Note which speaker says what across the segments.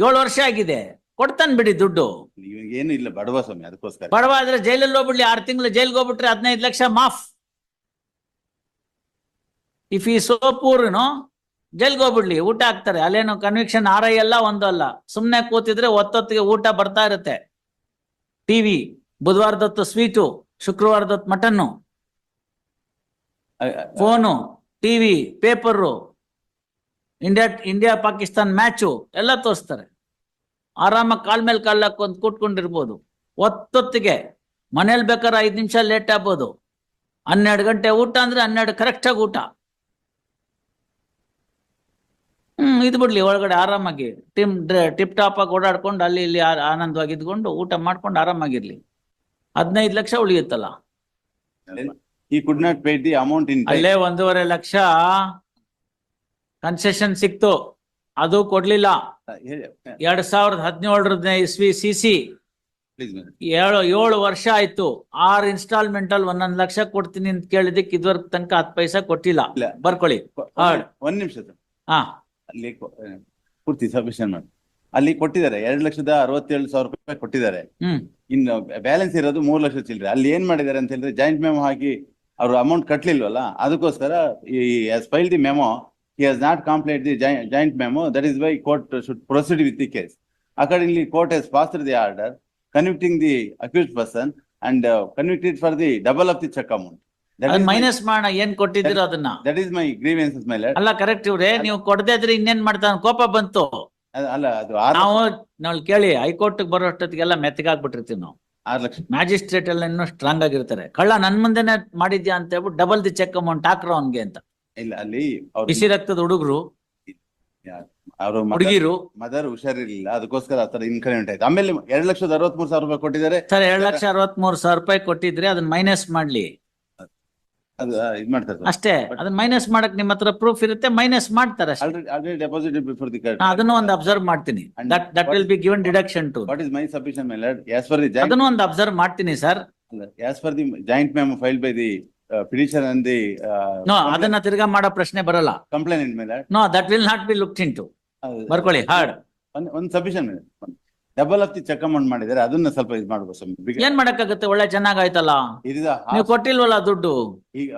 Speaker 1: 7 ವರ್ಷ ಆಗಿದೆ, ಕೊಡ್ತಾನೆ ಬಿಡಿ ದುಡ್ಡು.
Speaker 2: ಇವಾಗ ಏನು ಇಲ್ಲ ಬಡವ ಸ್ವಾಮಿ, ಅದಕ್ಕೋಸ್ಕರ.
Speaker 1: ಬಡವ ಆದ್ರೆ ಜೈಲಲ್ಲಿ ಹೋಗ್ಬಿಡ್ಲಿ, 6 ತಿಂಗಳು ಜೈಲ್ಗೆ ಹೋಗ್ಬಿಟ್ರೆ 15 ಲಕ್ಷ ಮಾಫ್. ಇಫ್ ಈ ಸೋ ಪೂರ್ನು ಜೈಲ್ಗೆ ಹೋಗ್ಬಿಡ್ಲಿ, ಊಟ ಹಾಕ್ತಾರೆ. ಅಲ್ಲೇನು ಕನ್ವಿಕ್ಷನ್ RI ಅಲ್ಲ, ಒಂದು ಅಲ್ಲ. ಸುಮ್ನೆ ಕೂತಿದ್ರೆ ಒತ್ತೊತ್ತಿಗೆ ಊಟ ಬರ್ತಾ ಇರುತ್ತೆ. ಟಿವಿ ಬುಧವಾರದೊತ್ತು ಸ್ವೀಟು, ಶುಕ್ರವಾರದೊತ್ತು mutton, phone, TV, paper, India Pakistan match ಎಲ್ಲ ತೋರಿಸ್ತಾರೆ. ಆರಾಮಾಗಿ ಕಾಲ್ ಮೇಲೆ ಕಾಲ್ ಹಾಕೊಂಡ್ ಕೂತ್ಕೊಂಡಿರ್ಬೋದು. ಒತ್ತೊತ್ತಿಗೆ ಮನೇಲಿ ಬೇಕಾದ್ರೆ 5 ನಿಮಿಷ ಲೇಟ್ ಆಗ್ಬೋದು. 12 ಗಂಟೆ ಊಟ ಅಂದ್ರೆ 12 ಕರೆಕ್ಟಾಗಿ ಊಟ. ಇದು ಬಿಡ್ಲಿ, ಒಳಗಡೆ ಆರಾಮಾಗಿ ಟಿಪ್ ಟಾಪ್ ಆಗಿ ಓಡಾಡ್ಕೊಂಡು ಅಲ್ಲಿ ಇಲ್ಲಿ ಆನಂದವಾಗಿ ಇದ್ಕೊಂಡು ಊಟ ಮಾಡ್ಕೊಂಡು ಆರಾಮಾಗಿರ್ಲಿ. 15 lakh ಉಳಿಯುತ್ತಲ್ಲ.
Speaker 2: He could not pay the amount in time.
Speaker 1: ಅಲ್ಲೇ 1.5 ಲಕ್ಷ ಕನ್ಸೆಷನ್ ಸಿಕ್ತು, ಅದು ಕೊಡ್ಲಿಲ್ಲ. 2017 ಇಸ್ವಿ CC
Speaker 2: Please, madam.
Speaker 1: 7 ವರ್ಷ ಆಯ್ತು. 6 ಇನ್ಸ್ಟಾಲ್ಮೆಂಟ್ ಅಲ್ಲಿ 11 ಲಕ್ಷ ಕೊಡ್ತೀನಿ ಅಂತ ಕೇಳಿದಕ್ಕೆ ಇದುವರೆಗೆ ತನಕ 10 ಪೈಸಾ ಕೊಟ್ಟಿಲ್ಲ.
Speaker 2: ಇಲ್ಲ.
Speaker 1: ಬರ್ಕೊಳ್ಳಿ. ಹಾರ್ಡ್.
Speaker 2: ಒಂದ್ ನಿಮಿಷ ಸರ್,
Speaker 1: ಹಾ,
Speaker 2: ಅಲ್ಲಿ ಪೂರ್ತಿ ಸಬ್ಮಿಷನ್ ಮಾಡಿ. ಅಲ್ಲಿ ಕೊಟ್ಟಿದ್ದಾರೆ 2,67,000 ರೂಪಾಯಿ ಕೊಟ್ಟಿದ್ದಾರೆ. ಇನ್ನು ಬ್ಯಾಲೆನ್ಸ್ ಇರೋದು 3 ಲಕ್ಷ ಚಿಲ್ಲರೆ. ಅಲ್ಲಿ ಏನ್ ಮಾಡಿದ್ದಾರೆ ಅಂತ ಹೇಳಿದ್ರೆ, ಜಾಯಿಂಟ್ ಮೆಮೊ ಹಾಕಿ ಅವರು ಅಮೌಂಟ್ ಕಟ್ಲಿಲ್ವಲ್ಲ, ಅದಕ್ಕೋಸ್ಕರ file the memo, he has not completed the joint memo. That is why court should proceed with the case. Accordingly, court has passed the order convicting the accused person and convicted for the double of the check amount.
Speaker 1: Minus ಮಾಡೋಣ. ಏನ್ ಕೊಟ್ಟಿದ್ದೀರೋ ಅದನ್ನ.
Speaker 2: That is my grievances, my lord.
Speaker 1: ಅಲ್ಲ, correct ಇವ್ರೆ, ನೀವು ಕೊಡದೇ ಇದ್ರೆ ಇನ್ನೇನ್ ಮಾಡ್ತಾನೆ? ಕೋಪ ಬಂತು.
Speaker 2: ಅಲ್ಲ, ಅದು
Speaker 1: ನಾವು ಕೇಳಿ ಹೈಕೋರ್ಟ್ ಬರೋ ಅಷ್ಟೊತ್ತಿಗೆಲ್ಲ ಮೆತ್ತಗಾಗ್ಬಿಟ್ಟಿರ್ತೀವಿ ನಾವು.
Speaker 2: 6 ಲಕ್ಷ.
Speaker 1: ಮ್ಯಾಜಿಸ್ಟ್ರೇಟ್ ಎಲ್ಲ ಇನ್ನೂ ಸ್ಟ್ರಾಂಗ್ ಆಗಿರ್ತಾರೆ. ಕಳ್ಳ ನನ್ ಮುಂದೆನೆ ಮಾಡಿದ್ಯಾ ಅಂತ ಹೇಳ್ಬಿಟ್ಟು ಡಬಲ್ ದಿ ಚೆಕ್ ಅಮೌಂಟ್ ಹಾಕ್ರೋ ಅವನ್ಗೆ ಅಂತ.
Speaker 2: ಇಲ್ಲ, ಅಲ್ಲಿ
Speaker 1: ಬಿಸಿ ರಕ್ತದ ಹುಡುಗರು,
Speaker 2: ಅವರು
Speaker 1: ಹುಡುಗಿರು,
Speaker 2: ಮದರ್ ಹುಷಾರಿರ್ಲಿಲ್ಲ, ಅದಕ್ಕೋಸ್ಕರ ಆತರ ಇನ್ಕರೆಂಟ್ ಆಯ್ತು. ಆಮೇಲೆ 2,63,000 ರೂಪಾಯಿ ಕೊಟ್ಟಿದ್ದಾರೆ
Speaker 1: ಸರ್. 2,63,000 ರೂಪಾಯಿ ಕೊಟ್ಟಿದ್ರೆ ಅದನ್ನ ಮೈನಸ್ ಮಾಡ್ಲಿ,
Speaker 2: ಅದು ಇದ್ ಮಾಡ್ತಾರೆ
Speaker 1: ಅಷ್ಟೇ. ಅದನ್ನ ಮೈನಸ್ ಮಾಡಕ್ ನಿಮ್ಮ ಹತ್ರ ಪ್ರೂಫ್ ಇರುತ್ತೆ, ಮೈನಸ್ ಮಾಡ್ತಾರೆ ಅಷ್ಟೇ.
Speaker 2: already deposited before the court.
Speaker 1: ಅದನ್ನು ಒಂದು ಅಬ್ಸರ್ವ್ ಮಾಡ್ತೀನಿ. That will be given deduction too.
Speaker 2: What is my submission, my lord? As per the joint,
Speaker 1: ಅದನ್ನು ಒಂದು ಅಬ್ಸರ್ವ್ ಮಾಡ್ತೀನಿ sir.
Speaker 2: as per the joint memo filed by the petitioner and the
Speaker 1: no, ಅದನ್ನ ತಿರ್ಗಾ ಮಾಡೋ ಪ್ರಶ್ನೆ ಬರಲ್ಲ.
Speaker 2: complainant, my lord.
Speaker 1: No, that will not be looked into. ಬರ್ಕೊಳ್ಳಿ. Hard.
Speaker 2: ಒಂದು submission, double of the cheque amount ಮಾಡಿದ್ದಾರೆ, ಅದನ್ನ ಸ್ವಲ್ಪ ಇದು ಮಾಡ್ಬೋದು.
Speaker 1: ಏನ್ ಮಾಡಕ್ಕಾಗತ್ತೆ? ಒಳ್ಳೆ ಚೆನ್ನಾಗಾಯ್ತಲ್ಲ. ನೀವು ಕೊಟ್ಟಿಲ್ವಲ್ಲ ದುಡ್ಡು.
Speaker 2: ಈಗ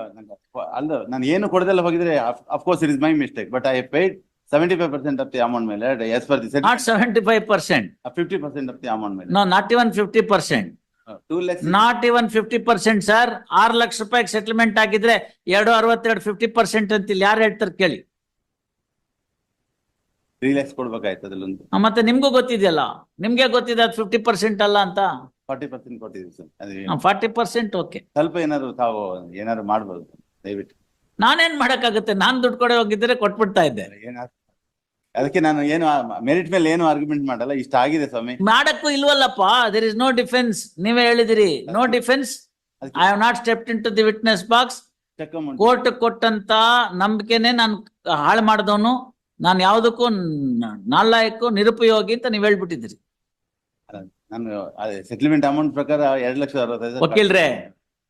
Speaker 2: ಅಲ್ಲ, ನಾನು ಏನು ಕೊಡದೆಲ್ಲ ಹೋಗಿದ್ರೆ of course it is my mistake, but I paid 75% of the amount, my lord, as per the
Speaker 1: not 75%.
Speaker 2: 50% of the amount, my lord.
Speaker 1: No, not even 50%.
Speaker 2: 2 lakhs.
Speaker 1: Not even 50% ಸರ್. 6 ಲಕ್ಷ ರೂಪಾಯಿಗೆ ಸೆಟಲ್ಮೆಂಟ್ ಆಗಿದ್ರೆ 262 50% ಅಂತ ಇಲ್ಲಿ ಯಾರು ಹೇಳ್ತಾರೆ ಕೇಳಿ.
Speaker 2: 3 lakhs ಕೊಡ್ಬೇಕಾಯ್ತು ಅದ್ರಲ್ಲೊಂದು.
Speaker 1: ಮತ್ತೆ ನಿಮ್ಗೂ ಗೊತ್ತಿದೆಯಲ್ಲ, ನಿಮ್ಗೆ ಗೊತ್ತಿದೆ ಅದು 50% ಅಲ್ಲ ಅಂತ.
Speaker 2: 40% ಕೊಟ್ಟಿದ್ದೀವಿ ಸರ್. ಅದೇ
Speaker 1: 40% ಓಕೆ.
Speaker 2: ಸ್ವಲ್ಪ ಏನಾದ್ರು ತಾವು ಏನಾದ್ರು ಮಾಡ್ಬೋದು ದಯವಿಟ್ಟು.
Speaker 1: ನಾನೇನ್ ಮಾಡಕ್ಕಾಗುತ್ತೆ? ನಾನ್ ದುಡ್ಡು ಕೊಡೆ ಹೋಗಿದ್ರೆ ಕೊಟ್ಬಿಡ್ತಾ ಇದ್ದೆ.
Speaker 2: ಅದಕ್ಕೆ ನಾನು ಏನು ಮೆರಿಟ್ ಮೇಲೆ ಏನು ಆರ್ಗ್ಯುಮೆಂಟ್ ಮಾಡಲ್ಲ. ಇಷ್ಟ ಆಗಿದೆ ಸ್ವಾಮಿ.
Speaker 1: ಮಾಡಕ್ಕೂ ಇಲ್ವಲ್ಲಪ್ಪ. There is no defence. ನೀವೇ ಹೇಳಿದಿರಿ no defence. I have not stepped into the witness box.
Speaker 2: Check amount
Speaker 1: court ಕೊಟ್ಟಂತ ನಂಬಿಕೆನೆ ನಾನು ಹಾಳು ಮಾಡಿದವನು. ನಾನು ಯಾವ್ದಕ್ಕೂ ನಾಲಾಯಕ್ಕೂ ನಿರುಪಯೋಗಿ ಅಂತ ನೀವ್ ಹೇಳ್ಬಿಟ್ಟಿದ್ರಿ.
Speaker 2: ನಾನು ಸೆಟಲ್ಮೆಂಟ್ ಅಮೌಂಟ್ ಪ್ರಕಾರ 2,65,000.
Speaker 1: ವಕೀಲ್ರೆ,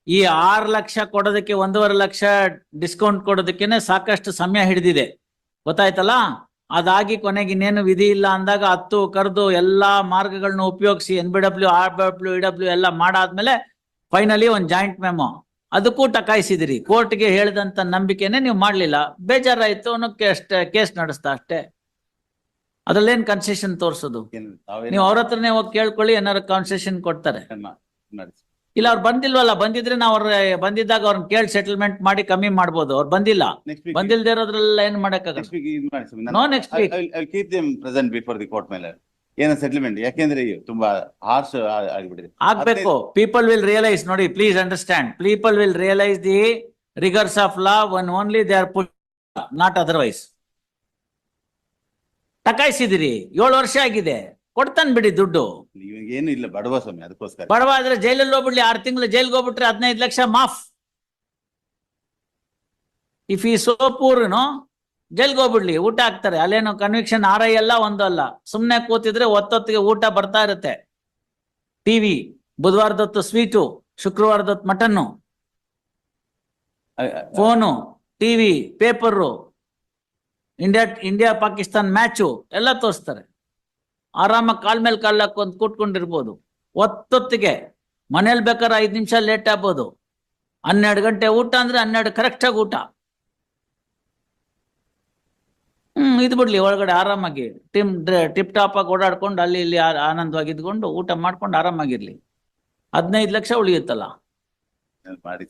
Speaker 1: ಈ 6 ಲಕ್ಷ ಕೊಡೋದಕ್ಕೆ 1.5 ಲಕ್ಷ ಡಿಸ್ಕೌಂಟ್ ಕೊಡೋದಕ್ಕೇನೆ ಸಾಕಷ್ಟು ಸಮಯ ಹಿಡಿದಿದೆ, ಗೊತ್ತಾಯ್ತಲ್ಲ. ಅದಾಗಿ ಕೊನೆಗೆ ಇನ್ನೇನು ವಿಧಿ ಇಲ್ಲ ಅಂದಾಗ 10 ಕರೆದು ಎಲ್ಲಾ ಮಾರ್ಗಗಳನ್ನ ಉಪಯೋಗಿಸಿ NBW, RBW, EW ಎಲ್ಲ ಮಾಡಾದ್ಮೇಲೆ ಫೈನಲಿ ಒಂದು ಜಾಯಿಂಟ್ ಮೆಮೊ, ಅದಕ್ಕೂ ಟಕಾಯಿಸಿದಿರಿ. ಕೋರ್ಟ್ಗೆ ಹೇಳಿದಂತ ನಂಬಿಕೆನೆ ನೀವು ಮಾಡ್ಲಿಲ್ಲ. ಬೇಜಾರಾಯ್ತು ಅನ್ನೋ ಕೇಸ್ ನಡೆಸ್ತಾ ಅಷ್ಟೇ. ಅದ್ರಲ್ಲೇನ್ ಕನ್ಸೆಷನ್ ತೋರ್ಸೋದು? ನೀವು ಅವ್ರ ಹತ್ರನೇ ಹೋಗಿ ಕೇಳ್ಕೊಳ್ಳಿ, ಏನಾರು ಕನ್ಸೆಷನ್ ಕೊಡ್ತಾರೆ. ಇಲ್ಲ, ಅವ್ರು ಬಂದಿಲ್ವಲ್ಲ. ಬಂದಿದ್ರೆ ನಾವು ಬಂದಿದ್ದಾಗ ಅವ್ರನ್ನ ಕೇಳಿ ಸೆಟಲ್ಮೆಂಟ್ ಮಾಡಿ ಕಮ್ಮಿ ಮಾಡ್ಬೋದು. ಅವ್ರು ಬಂದಿಲ್ಲ. ಬಂದಿಲ್ದೇ ಇರೋದ್ರೆಲ್ಲ ಏನ್ ಮಾಡಕ್ಕಾಗಲ್ಲ. No, next week
Speaker 2: keep them present before the court, ಮೇಲೆ ಏನೋ ಸೆಟಲ್ಮೆಂಟ್. ಯಾಕೆಂದ್ರೆ ತುಂಬಾ ಹಾರ್ಶ್ ಆಗಿಬಿಟ್ಟಿದೆ.
Speaker 1: ಆಗ್ಬೇಕು. People will realise. ನೋಡಿ, please understand, people will realise the rigours of law when only they are put, not otherwise. ಟಕಾಯಿಸಿದಿರಿ. 7 ವರ್ಷ ಆಗಿದೆ, ಕೊಡ್ತಾನೆ ಬಿಡಿ ದುಡ್ಡು.
Speaker 2: ಇವಾಗ ಏನು ಇಲ್ಲ ಬಡವ ಸ್ವಾಮಿ, ಅದಕ್ಕೋಸ್ಕರ.
Speaker 1: ಬಡವ ಆದ್ರೆ ಜೈಲಲ್ಲಿ ಹೋಗ್ಬಿಡ್ಲಿ, 6 ತಿಂಗಳು ಜೈಲ್ಗೆ ಹೋಗ್ಬಿಟ್ರೆ 15 ಲಕ್ಷ ಮಾಫ್. ಇಫ್ ಈ ಸೋ ಪೂರ್ನು ಜೈಲ್ಗೆ ಹೋಗ್ಬಿಡ್ಲಿ, ಊಟ ಹಾಕ್ತಾರೆ. ಅಲ್ಲೇನು ಕನ್ವಿಕ್ಷನ್ RI ಅಲ್ಲ, ಒಂದು ಅಲ್ಲ. ಸುಮ್ನೆ ಕೂತಿದ್ರೆ ಒತ್ತೊತ್ತಿಗೆ ಊಟ ಬರ್ತಾ ಇರುತ್ತೆ. ಟಿವಿ ಬುಧವಾರದೊತ್ತು ಸ್ವೀಟು, ಶುಕ್ರವಾರದೊತ್ತು mutton, phone, TV, paper, India Pakistan match ಎಲ್ಲ ತೋರಿಸ್ತಾರೆ. ಆರಾಮಾಗಿ ಕಾಲ್ ಮೇಲೆ ಕಾಲ್ ಹಾಕೊಂಡ್ ಕೂತ್ಕೊಂಡಿರ್ಬೋದು. ಒತ್ತೊತ್ತಿಗೆ ಮನೇಲಿ ಬೇಕಾದ್ರೆ 5 ನಿಮಿಷ ಲೇಟ್ ಆಗ್ಬೋದು. 12 ಗಂಟೆ ಊಟ ಅಂದ್ರೆ 12 ಕರೆಕ್ಟ್ ಆಗಿ ಊಟ. ಇದು ಬಿಡ್ಲಿ ಒಳಗಡೆ ಆರಾಮಾಗಿ ಟಿಪ್ ಟಾಪ್ ಆಗಿ ಓಡಾಡ್ಕೊಂಡು ಅಲ್ಲಿ ಇಲ್ಲಿ ಆನಂದವಾಗಿ ಇದ್ಕೊಂಡು ಊಟ ಮಾಡ್ಕೊಂಡು ಆರಾಮಾಗಿರ್ಲಿ. 15 ಲಕ್ಷ ಉಳಿಯುತ್ತಲ್ಲ.
Speaker 2: ಮಾಡಿ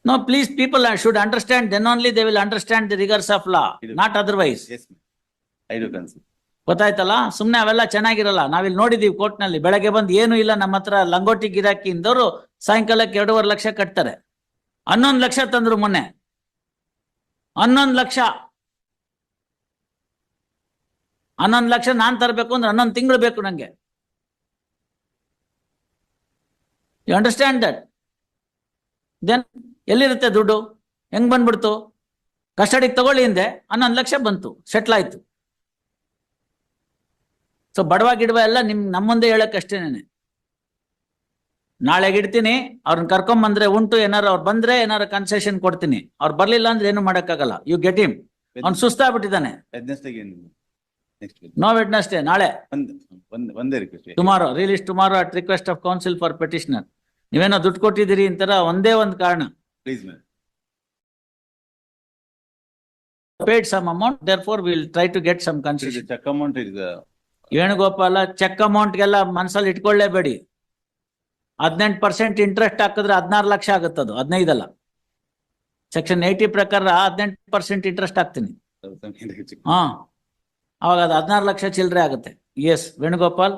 Speaker 1: No, please, people should understand. Then only they will understand the rigors of law, not otherwise.
Speaker 2: I do concede.
Speaker 1: ಗೊತ್ತಾಯ್ತಲ್ಲ? ಸುಮ್ನೆ ಅವೆಲ್ಲ ಚೆನ್ನಾಗಿರಲ್ಲ. ನಾವಿಲ್ಲಿ ನೋಡಿದೀವಿ ಕೋರ್ಟ್ ನಲ್ಲಿ, ಬೆಳಗ್ಗೆ ಬಂದು ಏನು ಇಲ್ಲ ನಮ್ಮ ಹತ್ರ ಲಂಗೋಟಿ ಗಿರಾಕಿ ಇಂದವರು ಸಾಯಂಕಾಲಕ್ಕೆ 2.5 ಲಕ್ಷ ಕಟ್ತಾರೆ. 11 ಲಕ್ಷ ತಂದ್ರು ಮೊನ್ನೆ. 11 ಲಕ್ಷ 11 ಲಕ್ಷ ನಾನ್ ತರಬೇಕು ಅಂದ್ರೆ 11 ತಿಂಗಳು ಬೇಕು ನಂಗೆ. You understand that? ದೆನ್ ಎಲ್ಲಿರುತ್ತೆ ದುಡ್ಡು? ಹೆಂಗ್ ಬಂದ್ಬಿಡ್ತು? ಕಸ್ಟಡಿಗೆ ತಗೊಳ್ಳಿ ಹಿಂದೆ 11 ಲಕ್ಷ ಬಂತು, ಸೆಟ್ಲ್ ಆಯ್ತು. ಸೊ ಬಡವ ಗಿಡವ ಎಲ್ಲ ನಮ್ಮ ಮುಂದೆ ಹೇಳಕ್ಕಷ್ಟೇನೆ. ನಾಳೆಗೆ ಇಡ್ತೀನಿ, ಅವ್ರನ್ನ ಕರ್ಕೊಂಬಂದ್ರೆ ಉಂಟು, ಏನಾರು ಅವ್ರು ಬಂದ್ರೆ ಏನಾರು ಕನ್ಸೆಷನ್ ಕೊಡ್ತೀನಿ, ಅವ್ರು ಬರ್ಲಿಲ್ಲ ಅಂದ್ರೆ ಏನು ಮಾಡಕ್ಕಾಗಲ್ಲ. You get him. ಅವ್ನು ಸುಸ್ತಾಗ್ಬಿಟ್ಟಿದ್ದಾನೆ. ನೋ ವೆಡ್ನೆಸ್ಡೇ, ನಾಳೆ.
Speaker 2: ಒಂದೇ request,
Speaker 1: tomorrow release tomorrow at request of counsel for petitioner. ನೀವೇನೋ ದುಡ್ಡು ಕೊಟ್ಟಿದ್ದೀರಿ ಅಂತಾರ ಒಂದೇ ಒಂದು ಕಾರಣ.
Speaker 2: Please ma'am.
Speaker 1: Paid some amount, therefore we will try to get some concession.
Speaker 2: Check amount is
Speaker 1: Venugopala, check ಅಮೌಂಟ್ಗೆಲ್ಲ ಮನಸ್ಸಲ್ಲಿ ಇಟ್ಕೊಳ್ಳೇಬೇಡಿ. 18% ಇಂಟ್ರೆಸ್ಟ್ ಹಾಕಿದ್ರೆ 16 ಲಕ್ಷ ಆಗುತ್ತದು, 15 ಅಲ್ಲ. ಸೆಕ್ಷನ್ 80 ಪ್ರಕಾರ 18% ಇಂಟ್ರೆಸ್ಟ್ ಹಾಕ್ತೀನಿ. ಅವಾಗ ಅದು 16 ಲಕ್ಷ ಚಿಲ್ಲರೆ ಆಗುತ್ತೆ. ಎಸ್ ವೇಣುಗೋಪಾಲ್.